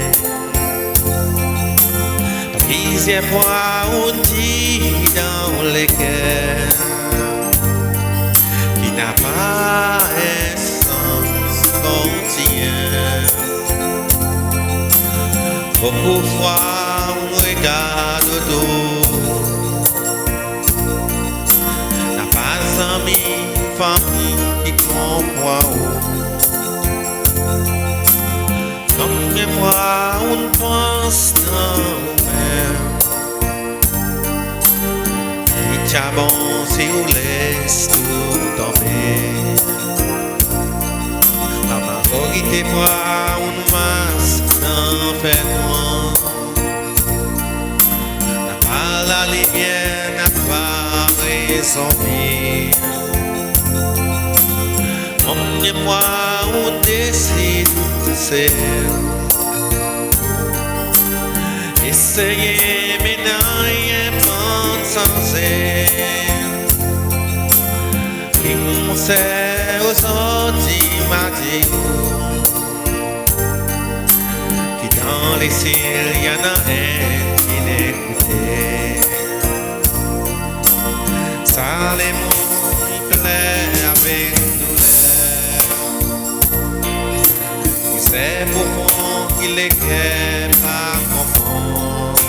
La dixième fois on dit dans les cœurs qui n'a pas essence quotidien. Beaucoup de fois on regarde au dos. N'a pas ami, famille qui comprend. Combien de fois on pense dans nous-mêmes. Et t'as bon si on laisse tout tomber. La majorité de fois on masse dans le fait noir. N'a pas la lumière, n'a pas raison. Combien de fois on décide de faire. Essayez maintenant et prendre sans aide. Qui conseille aux autres m'a dit qui dans les ciels y en a un qui n'écoutait. Ça les mots il plaît avec douleur. C'est pourquoi il est pas comprendre.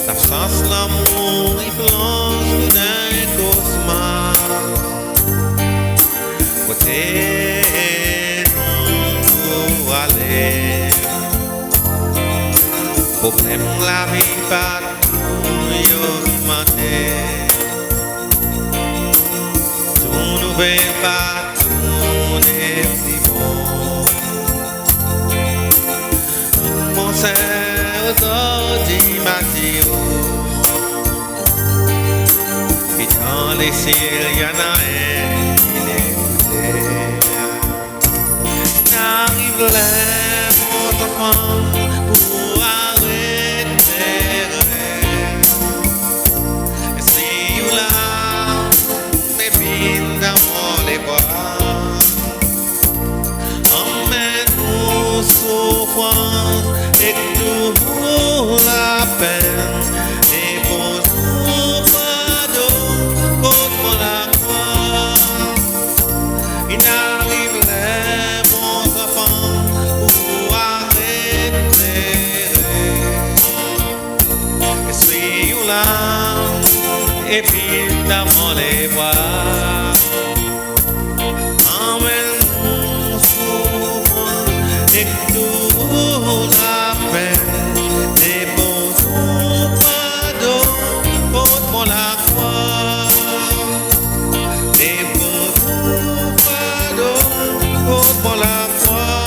L'absence de l'amour, il plonge dans un cauchemar. Côté pour aller. Problème la vie pas tout augmenter. Tout nouvel pas tout n'est aux autres imagines. Et dans les ciels, il y en a un qui l'écoutait. N'arrive là, mon enfant, pour arrêter. Et si vous là, mes filles dans les bois, emmène-nous souffrance. Et tout la peine et pour nous pardon contre la croix. Il n'arrive là mon enfant pour arrêter. Et suis là et puis dans les bras. Emmène-nous souffrance et tout la peine et pour tout pardon pour la croix et pour tout pardon pour la croix.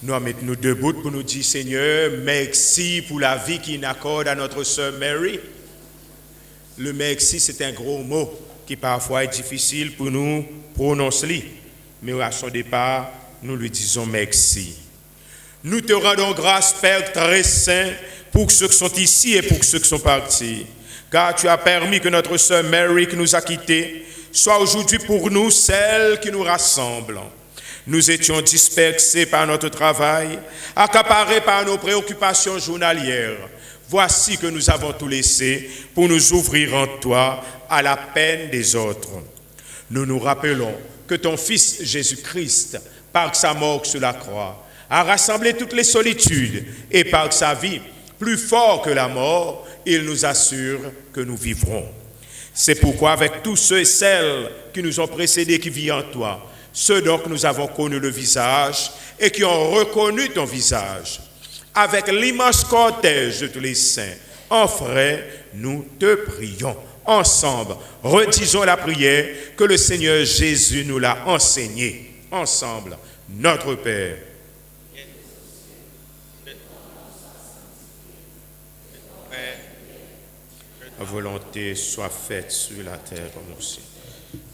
Nous mettons debout pour nous dire Seigneur, merci pour la vie qu'il accorde à notre sœur Mary. Le merci c'est un gros mot qui parfois est difficile pour nous prononcer. Mais à son départ, nous lui disons merci. Nous te rendons grâce, Père très saint, pour ceux qui sont ici et pour ceux qui sont partis. Car tu as permis que notre sœur Mary, qui nous a quittés, soit aujourd'hui pour nous celle qui nous rassemble. Nous étions dispersés par notre travail, accaparés par nos préoccupations journalières. Voici que nous avons tout laissé pour nous ouvrir en toi à la peine des autres. Nous nous rappelons que ton Fils Jésus-Christ, par sa mort sur la croix, a rassemblé toutes les solitudes et par sa vie, plus fort que la mort, il nous assure que nous vivrons. C'est pourquoi avec tous ceux et celles qui nous ont précédés, qui vivent en toi, ceux dont nous avons connu le visage et qui ont reconnu ton visage, avec l'immense cortège de tous les saints, en frères, nous te prions. Ensemble, redisons la prière que le Seigneur Jésus nous l'a enseignée. Ensemble, notre Père. Ta volonté soit faite sur la terre comme au ciel.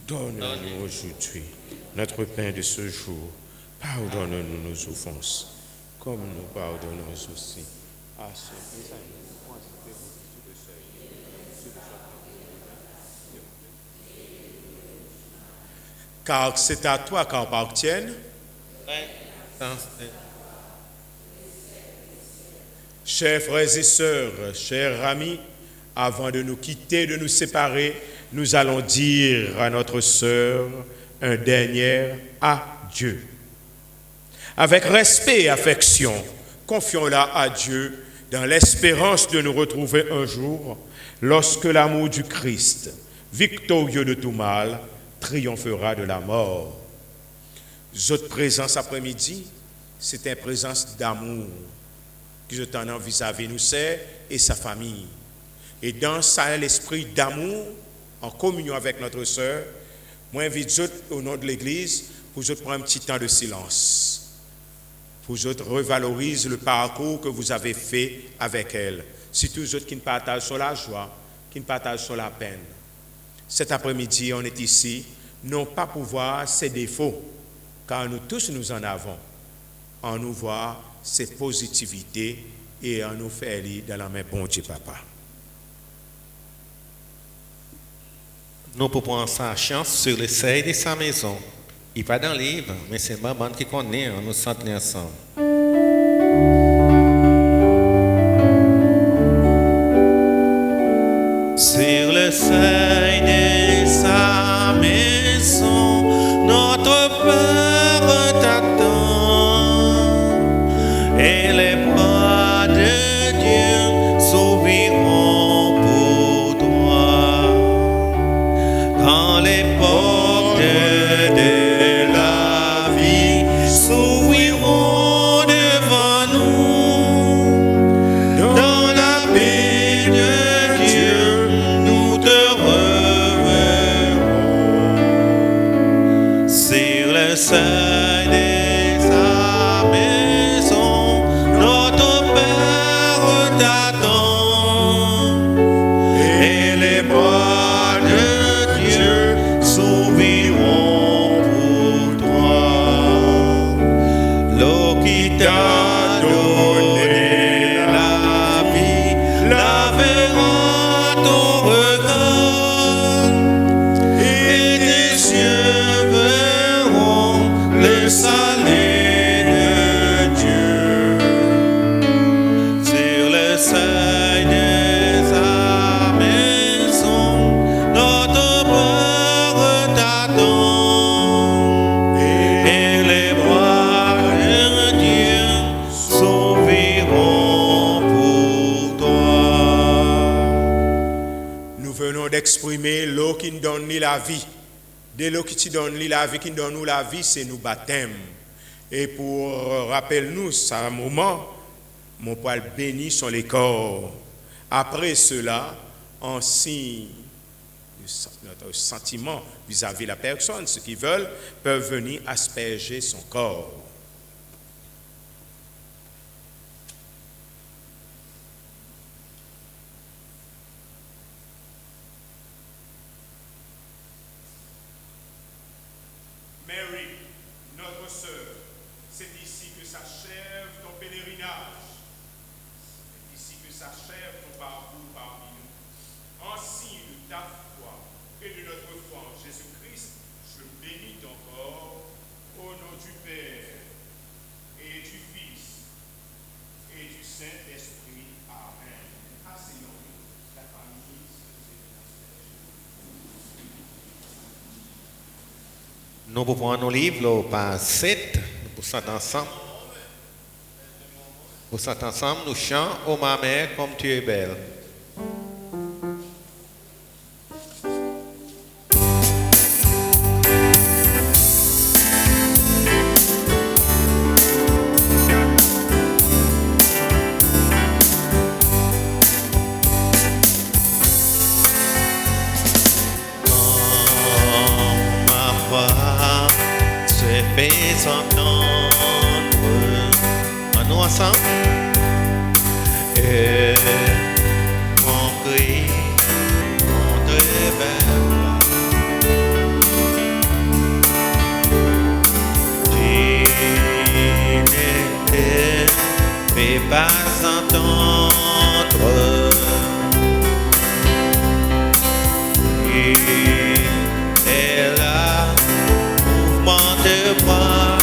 Donne-nous aujourd'hui notre pain de ce jour. Pardonne-nous nos offenses, comme nous pardonnons aussi à ceux qui nous ont car c'est à toi qu'appartiennent, chers frères et sœurs, chers amis, avant de nous quitter, de nous séparer, nous allons dire à notre sœur un dernier adieu. Avec respect et affection, confions-la à Dieu dans l'espérance de nous retrouver un jour lorsque l'amour du Christ, victorieux de tout mal, triomphera de la mort. Votre présence après-midi, c'est une présence d'amour que je t'en ai vis-à-vis nous et sa famille. Et dans ça, l'esprit d'amour, en communion avec notre sœur, moi invite au nom de l'Église pour que prendre un petit temps de silence, pour que revalorise le parcours que vous avez fait avec elle. Surtout les autres qui ne partagent sur la joie, qui ne partagent sur la peine. Cet après-midi, on est ici, non pas pour voir ses défauts, car nous tous nous en avons, en nous voir ses positivités et en nous faire lire dans la main bon Dieu Papa. Nous pouvons prendre sa chance sur le seuil de sa maison. Il n'est pas dans le livre, mais c'est maman qui connaît, on nous sent ensemble. Sur le seuil de sa maison, notre Père t'attend, et les bras de Dieu s'ouvriront pour toi. Quand les portes de la vie s'ouvriront devant nous, dans la paix de Dieu, nous te reverrons. Sur le seuil de sa maison, notre Père t'attend, et les bras de Dieu s'ouvriront pour toi. L'eau qui t'a donné la vie lavera ton regard, et tes yeux verront le salut de Dieu. Sur le seuil de sa maison, notre Père t'attend, et les bras de Dieu s'ouvriront pour toi. Nous venons d'exprimer l'eau qui nous donne la vie. De l'eau qui te donne la vie, qui nous donne la vie, c'est nous baptême. Et pour rappel-nous, ça un moment, mon poil béni sont les corps. Après cela, en signe de notre sentiment vis-à-vis de la personne, ceux qui veulent peuvent venir asperger son corps. Mary, notre sœur, c'est ici que s'achève ton pèlerinage. C'est ici que s'achève ton parcours parmi nous. En signe de ta foi et de notre foi en Jésus-Christ, je bénis ton corps au nom du Père et du Fils et du Saint-Esprit. Amen. Asseyons-nous, la famille, Nous pouvons prendre nos livres, page 7, pour ça ensemble. Pour ça ensemble, nous chantons « Oh ma mère, comme tu es belle ». Fais entendre à nous ensemble et mon cri contre belle. Tu n'étais pas entendre. Il est là, mouvement de bras.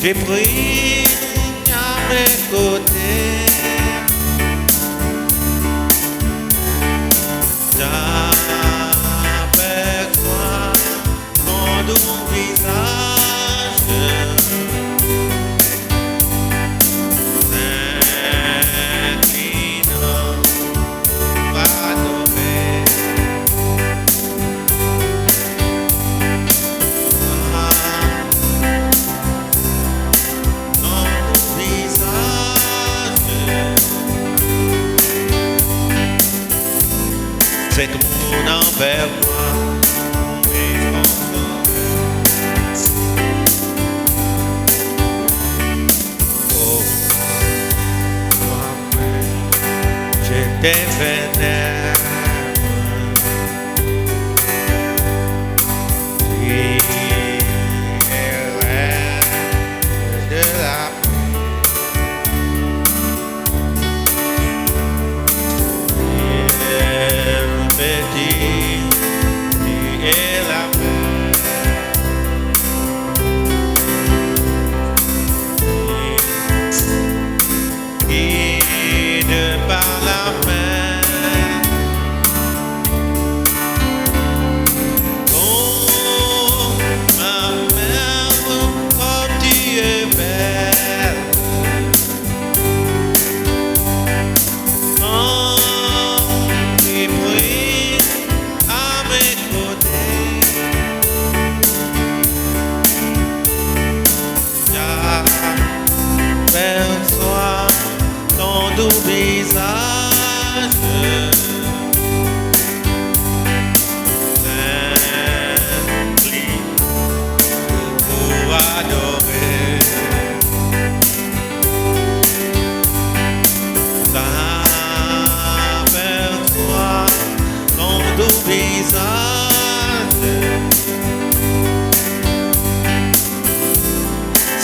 J'ai pris à mes côtés, j'aperçois ton doux visage, s'inclinant pour adorer. C'est tout envers moi, mais encore. Oh, j'étais vénère. Tu es reine de la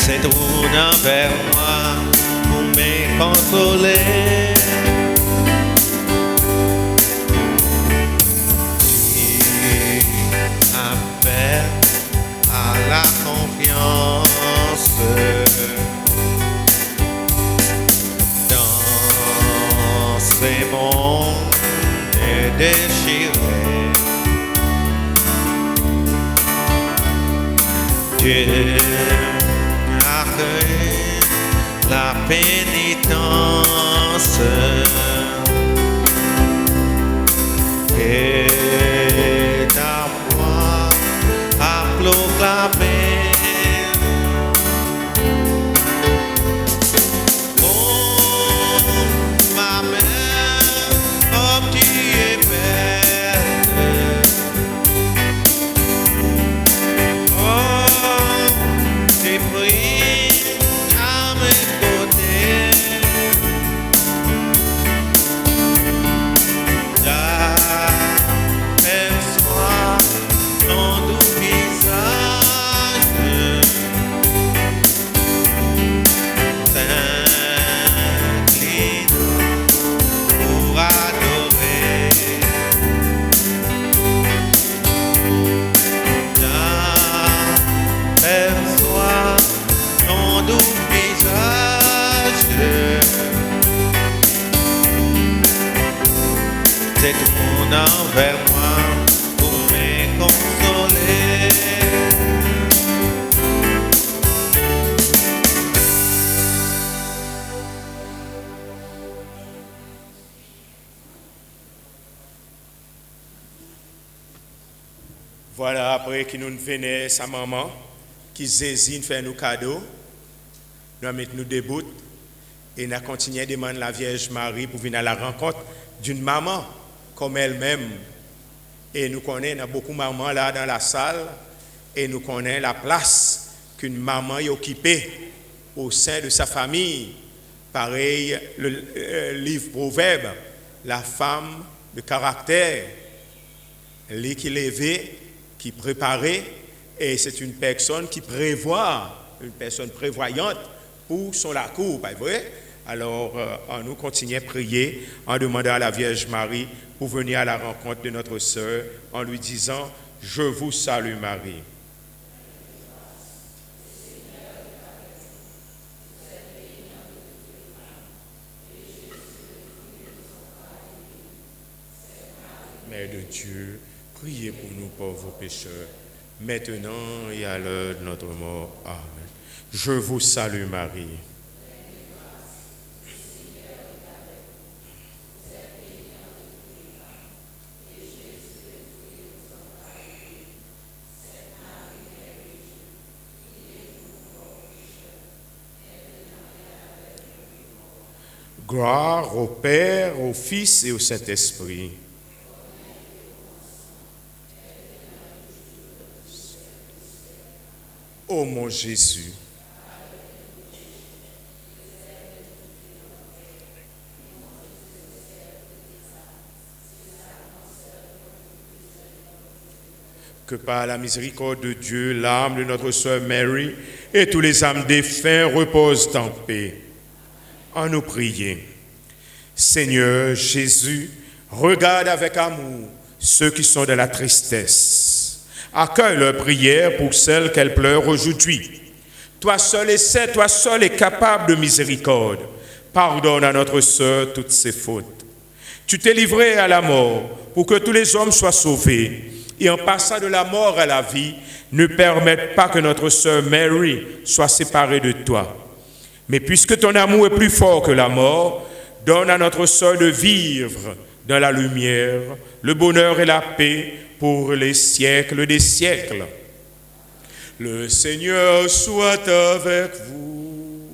c'est tourne vers moi pour me consoler. Tu appelles à la confiance dans ces mondes déchirés. Dieu accueille la pénitence et ta voix à proclamer. Oh, ma mère, oh, tu es belle. Oh, j'ai pris à mes côtés. J'aperçois ton doux visage, s'incline pour adorer. J'aperçois ton doux visage, c'est tout envers moi pour me consoler. Voilà, après que nous venons sa maman, qui zésine faire nous cadeaux, nous mettons nous debout et nous continuons à demander la Vierge Marie pour venir à la rencontre d'une maman comme elle-même. Et nous connaissons beaucoup de mamans là dans la salle et nous connaissons la place qu'une maman est occupée au sein de sa famille Pareil, le livre Proverbe, la femme de caractère, l'élevé, qui préparait, et c'est une personne qui prévoit, une personne prévoyante pour son lacour, pas vrai? Alors, on nous continue à prier en demandant à la Vierge Marie pour venir à la rencontre de notre sœur, en lui disant, je vous salue Marie. Mère de Dieu, priez pour nous pauvres pécheurs, maintenant et à l'heure de notre mort. Amen. Je vous salue Marie. Gloire au Père, au Fils et au Saint-Esprit. Ô mon Jésus, que par la miséricorde de Dieu, l'âme de notre sœur Mary et tous les âmes défunts reposent en paix. En nous prier. Seigneur Jésus, regarde avec amour ceux qui sont dans la tristesse. Accueille leurs prières pour celles qu'elles pleurent aujourd'hui. Toi seul es saint, toi seul es capable de miséricorde. Pardonne à notre sœur toutes ses fautes. Tu t'es livré à la mort pour que tous les hommes soient sauvés. Et en passant de la mort à la vie, ne permette pas que notre sœur Mary soit séparée de toi. Mais puisque ton amour est plus fort que la mort, donne à notre sœur de vivre dans la lumière, le bonheur et la paix pour les siècles des siècles. Le Seigneur soit avec vous.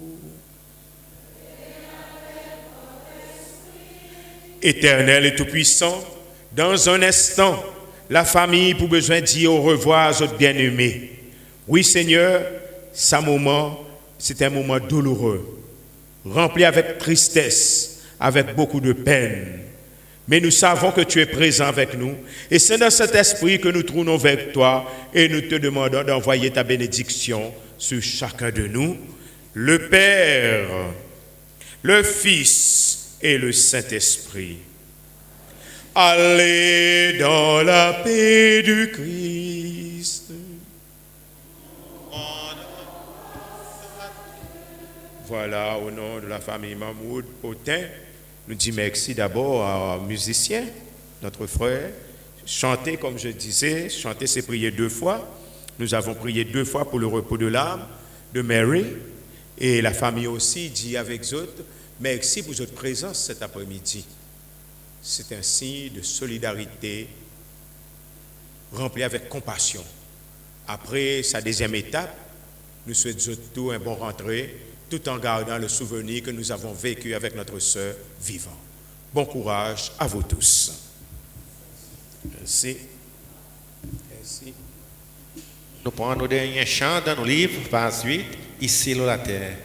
Éternel et tout-puissant, dans un instant, la famille pour besoin de dire au revoir à votre bien-aimé. Oui, Seigneur, c'est un moment douloureux, rempli avec tristesse, avec beaucoup de peine. Mais nous savons que tu es présent avec nous. Et c'est dans cet esprit que nous tournons vers toi et nous te demandons d'envoyer ta bénédiction sur chacun de nous, le Père, le Fils et le Saint-Esprit. Allez dans la paix du Christ. Voilà, au nom de la famille Mahmoud Autin, nous disons merci d'abord aux musiciens, notre frère. Chanter, comme je disais, chanter c'est prier 2 fois. Nous avons prié 2 fois pour le repos de l'âme de Mary. Et la famille aussi dit avec autres, merci pour votre présence cet après-midi. C'est un signe de solidarité rempli avec compassion. Après sa deuxième étape, nous souhaitons tout un bon rentrée, tout en gardant le souvenir que nous avons vécu avec notre sœur vivante. Bon courage à vous tous. Merci. Merci. Nous prenons nos derniers chants dans nos livres, page 8, ici sur la terre.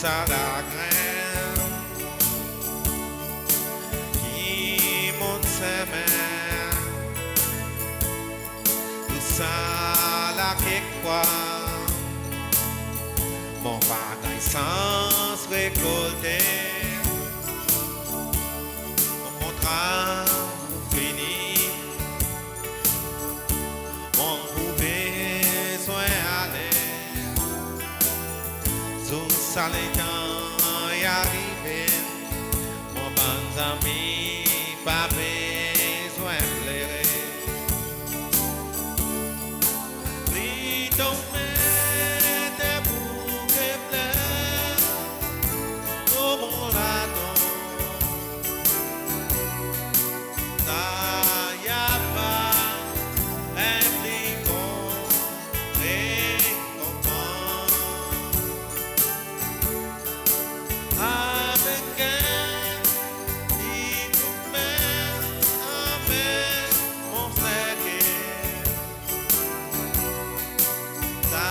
ça la graine qui monte ses mains, tout ça la quelque fois, mon bagage sans récolter, mon contrat fini, mon besoin aller, tout ça les temps y arrivé, mon bon ami, pas besoin de pleurer. Pris ton main, tes bouquets pleins, au mon lagon, ça y a pas un petit bon récompense. Avec un petit main, avec mon secret, ça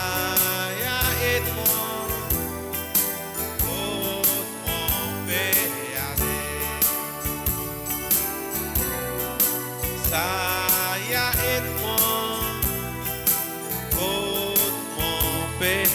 y a et moi, pour mon péaler. Ça y a et moi, pour mon péaler.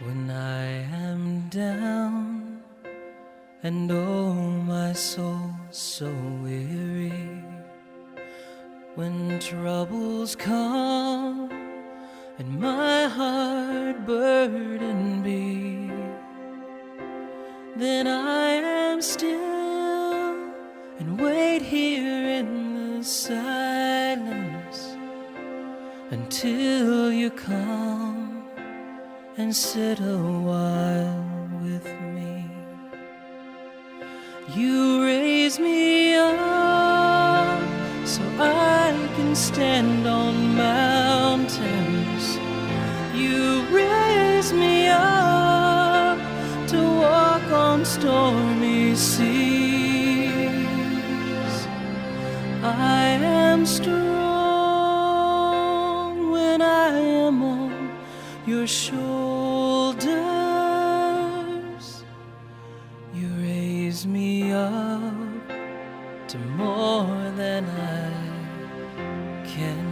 When I am down and oh my soul so weary, when troubles come and my heart burden be, then I am still and wait here in the silence until you come and sit a while with me. You raise me up so I can stand on mountains. You raise me up to walk on stormy seas. I am strong when I am on your shoulders. You raise me up to more than I can